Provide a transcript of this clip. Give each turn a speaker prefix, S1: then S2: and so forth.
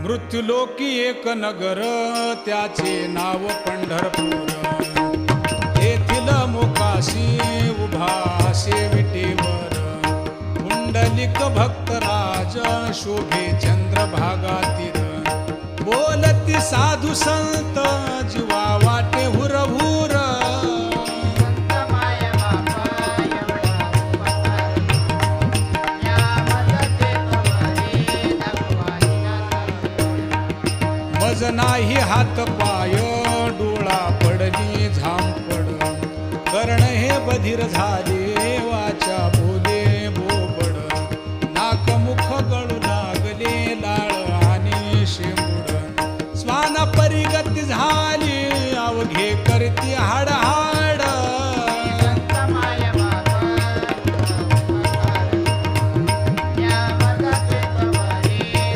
S1: मृत्युलोकी एक नगर त्याचे नाव पंढरपूर. येथील मोकाशी उभा विटेवर पुंडलिक भक्तराज शोभे चंद्रभागातील. बोलती साधू संत जीवा वाटे हुरहुर. मज नाही हात पाय डोळा पडली झांपड. कर्ण हे बधीर झाले वाचा बोले बोबड. नाक मुख गळू लागले लाळ आणि शेंबूड. स्वाना परिगती झाली